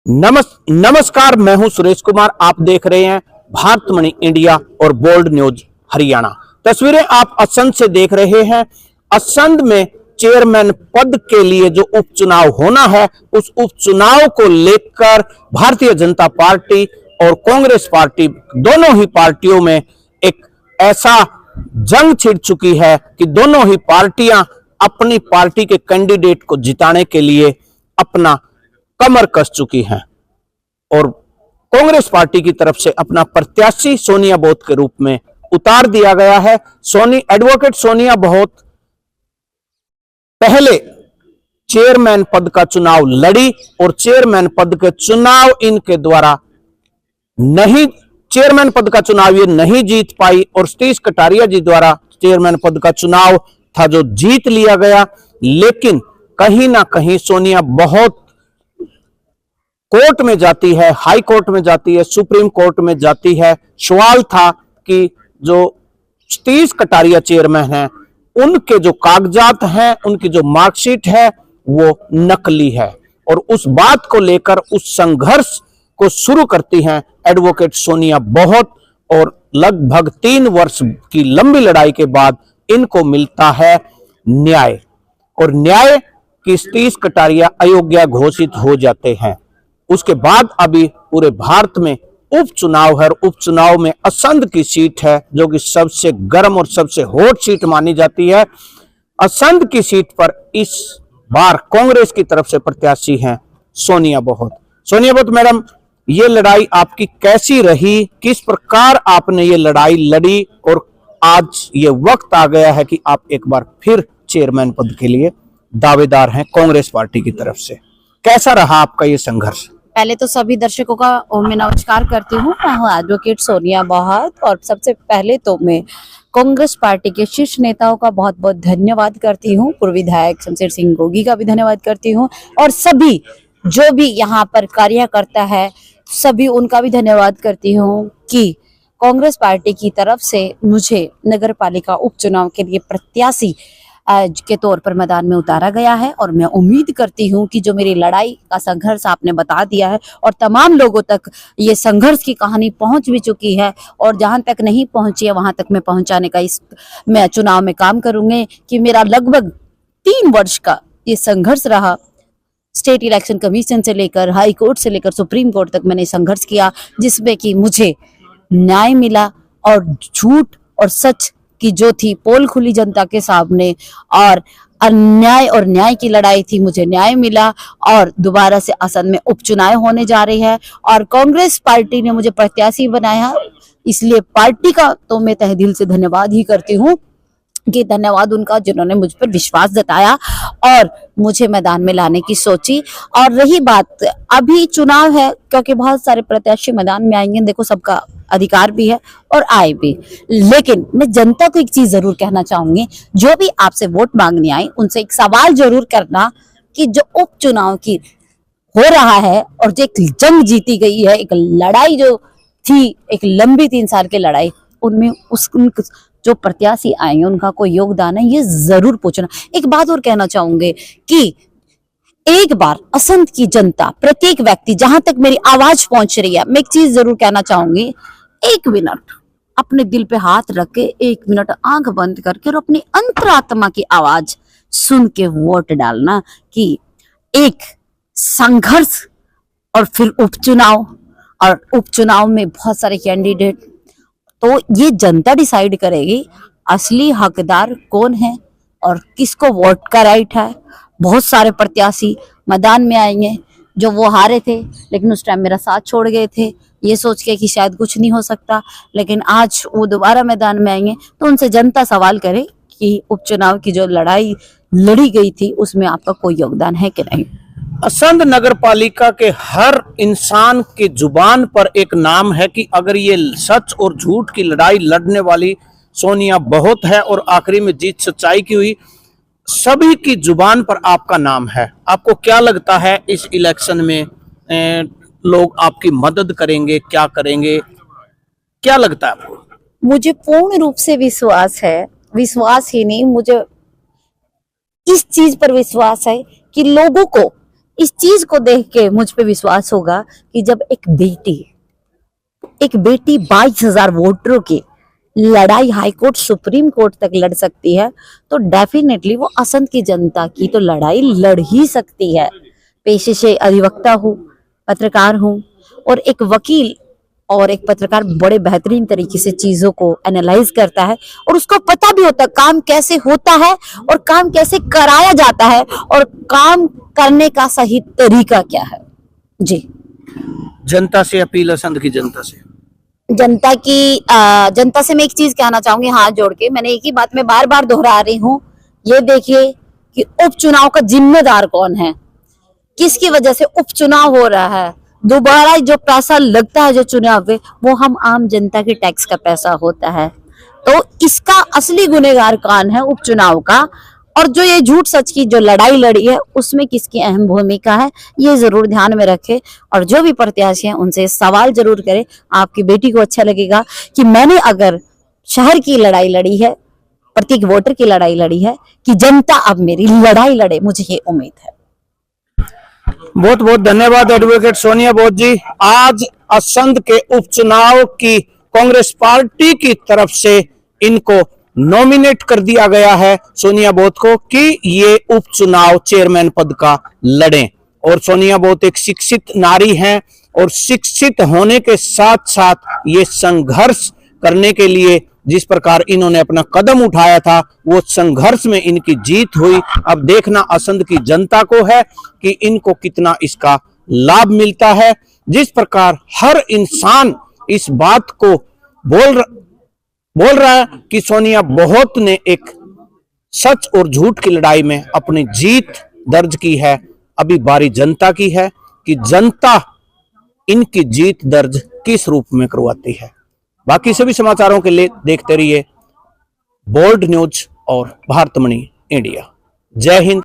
नमस्कार, मैं हूं सुरेश कुमार। आप देख रहे हैं भारतमणि इंडिया और बोल्ड न्यूज हरियाणा। तस्वीरें आप असंध से देख रहे हैं। असंध में चेयरमैन पद के लिए जो उपचुनाव होना है, उस उपचुनाव को लेकर भारतीय जनता पार्टी और कांग्रेस पार्टी, दोनों ही पार्टियों में एक ऐसा जंग छिड़ चुकी है कि दोनों ही पार्टियां अपनी पार्टी के कैंडिडेट को जिताने के लिए अपना कमर कस चुकी हैं और कांग्रेस पार्टी की तरफ से अपना प्रत्याशी सोनिया बहुत के रूप में उतार दिया गया है। एडवोकेट सोनिया बहुत पहले चेयरमैन पद का चुनाव लड़ी और चेयरमैन पद के चुनाव इनके द्वारा चेयरमैन पद का चुनाव ये नहीं जीत पाई और सतीश कटारिया जी द्वारा चेयरमैन पद का चुनाव था जो जीत लिया गया। लेकिन कहीं ना कहीं सोनिया बहुत कोर्ट में जाती है, हाई कोर्ट में जाती है, सुप्रीम कोर्ट में जाती है। सवाल था कि जो सतीश कटारिया चेयरमैन हैं, उनके जो कागजात हैं, उनकी जो मार्कशीट है, वो नकली है और उस बात को लेकर उस संघर्ष को शुरू करती हैं एडवोकेट सोनिया बहुत। और लगभग 3 वर्ष की लंबी लड़ाई के बाद इनको मिलता है न्याय और न्याय की सतीश कटारिया अयोग्य घोषित हो जाते हैं। उसके बाद अभी पूरे भारत में उपचुनाव है और उपचुनाव में असंध की सीट है जो कि सबसे गर्म और सबसे हॉट सीट मानी जाती है। असंध की सीट पर इस बार कांग्रेस की तरफ से प्रत्याशी हैं सोनिया बहुत। सोनिया बहुत मैडम, ये लड़ाई आपकी कैसी रही? किस प्रकार आपने ये लड़ाई लड़ी और आज ये वक्त आ गया है कि आप एक बार फिर चेयरमैन पद के लिए दावेदार हैं कांग्रेस पार्टी की तरफ से। कैसा रहा आपका ये संघर्ष? पहले तो सभी दर्शकों का मैं नमस्कार करती हूँ। मैं हूँ एडवोकेट सोनिया बहुत और सबसे पहले तो मैं कांग्रेस पार्टी के शीर्ष नेताओं का बहुत बहुत धन्यवाद करती हूँ। पूर्व विधायक शमशेर सिंह गोगी का भी धन्यवाद करती हूँ और सभी जो भी यहाँ पर कार्य करता है सभी उनका भी धन्यवाद करती हूँ कि कांग्रेस पार्टी की तरफ से मुझे नगर पालिका उपचुनाव के लिए प्रत्याशी के तौर पर मैदान में उतारा गया है और मैं उम्मीद करती हूं कि जो मेरी लड़ाई का संघर्ष आपने बता दिया है और तमाम लोगों तक ये संघर्ष की कहानी पहुंच भी चुकी है और जहां तक नहीं पहुंची है वहां तक मैं पहुंचाने का मैं चुनाव में काम करूंगी कि मेरा लगभग 3 वर्ष का ये संघर्ष रहा। स्टेट इलेक्शन कमीशन से लेकर हाई कोर्ट से लेकर सुप्रीम कोर्ट तक मैंने संघर्ष किया, जिसमें कि मुझे न्याय मिला और झूठ और सच की जो थी पोल खुली जनता के सामने और अन्याय और न्याय की लड़ाई थी, मुझे न्याय मिला और दोबारा से असंध में उपचुनाव होने जा रही है और कांग्रेस पार्टी ने मुझे प्रत्याशी बनाया। इसलिए पार्टी का तो मैं तहे दिल से धन्यवाद ही करती हूँ कि धन्यवाद उनका जिन्होंने मुझ पर विश्वास जताया और मुझे मैदान में लाने की सोची। और रही बात अभी चुनाव है क्योंकि बहुत सारे प्रत्याशी मैदान में आएंगे, देखो सबका अधिकार भी है और आए भी, लेकिन मैं जनता को एक चीज जरूर कहना चाहूंगी, जो भी आपसे वोट मांगने आए उनसे एक सवाल जरूर करना कि जो उपचुनाव की हो रहा है और जो एक जंग जीती गई है, एक लड़ाई जो थी, एक लंबी 3 साल की लड़ाई, उनमें जो प्रत्याशी आए उनका कोई योगदान है, ये जरूर पूछना। एक बात और कहना चाहूंगी कि एक बार असंध की जनता, प्रत्येक व्यक्ति, जहां तक मेरी आवाज पहुंच रही है, मैं एक चीज जरूर कहना चाहूंगी, 1 मिनट अपने दिल पे हाथ रख के 1 मिनट आंख बंद करके और अपनी अंतरात्मा की आवाज सुन के वोट डालना कि एक संघर्ष और फिर उपचुनाव, और उपचुनाव में बहुत सारे कैंडिडेट, तो ये जनता डिसाइड करेगी असली हकदार कौन है और किसको वोट का राइट है। बहुत सारे प्रत्याशी मैदान में आएंगे जो वो हारे थे लेकिन उस टाइम मेरा साथ छोड़ गए थे ये सोच के कि शायद कुछ नहीं हो सकता, लेकिन आज वो दोबारा मैदान में आएंगे तो उनसे जनता सवाल करे कि उपचुनाव की जो लड़ाई लड़ी गई थी उसमें आपका कोई योगदान है कि नहीं। असंध नगर पालिका के हर इंसान की जुबान पर एक नाम है कि अगर ये सच और झूठ की लड़ाई लड़ने वाली सोनिया बहुत है और आखिरी में जीत सच्चाई की हुई, सभी की जुबान पर आपका नाम है। आपको क्या लगता है इस इलेक्शन में लोग आपकी मदद करेंगे, क्या करेंगे, क्या लगता है आपको? मुझे पूर्ण रूप से विश्वास है, विश्वास ही नहीं, मुझे इस चीज पर विश्वास है कि लोगों को इस चीज को देख के मुझ पे विश्वास होगा कि जब एक बेटी 22,000 वोटरों की लड़ाई हाईकोर्ट सुप्रीम कोर्ट तक लड़ सकती है, तो डेफिनेटली वो असंध की जनता की तो लड़ाई लड़ ही सकती है। पेशे से अधिवक्ता हूँ, पत्रकार हूँ, और एक वकील और एक पत्रकार बड़े बेहतरीन तरीके से चीजों को एनालाइज करता है और उसको पता भी होता है काम कैसे होता है और काम कैसे कराया जाता है और काम करने का सही तरीका क्या है। जी, जनता से अपील, असंध की जनता से। जनता से मैं एक चीज कहना चाहूंगी हाथ जोड़ के, मैंने एक ही बात में बार बार दोहरा रही हूँ, ये देखिए कि उपचुनाव का जिम्मेदार कौन है, किसकी वजह से उपचुनाव हो रहा है। दोबारा जो पैसा लगता है जो चुनाव में, वो हम आम जनता के टैक्स का पैसा होता है। तो इसका असली गुनहगार कौन है उपचुनाव का, और जो ये झूठ सच की जो लड़ाई लड़ी है उसमें किसकी अहम भूमिका है, ये जरूर ध्यान में रखें। और जो भी प्रत्याशी हैं उनसे सवाल जरूर करें। आपकी बेटी को अच्छा लगेगा कि मैंने अगर शहर की लड़ाई लड़ी है, प्रत्येक वोटर की लड़ाई लड़ी है, कि जनता अब मेरी लड़ाई लड़े, मुझे ये उम्मीद है। बहुत बहुत धन्यवाद एडवोकेट सोनिया बोध जी। आज असंध के उपचुनाव की कांग्रेस पार्टी की तरफ से इनको नॉमिनेट कर दिया गया है, सोनिया बोध को, कि ये उपचुनाव चेयरमैन पद का लड़ें। और सोनिया बोध एक शिक्षित नारी हैं और शिक्षित होने के साथ साथ ये संघर्ष करने के लिए जिस प्रकार इन्होंने अपना कदम उठाया था, वो संघर्ष में इनकी जीत हुई। अब देखना असंध की जनता को है कि इनको कितना इसका लाभ मिलता है। जिस प्रकार हर इंसान इस बात को बोल रहा है कि सोनिया बोध ने एक सच और झूठ की लड़ाई में अपनी जीत दर्ज की है, अभी बारी जनता की है कि जनता इनकी जीत दर्ज किस रूप में करवाती है। बाकी सभी समाचारों के लिए देखते रहिए बोल्ड न्यूज और भारतमणि इंडिया। जय हिंद।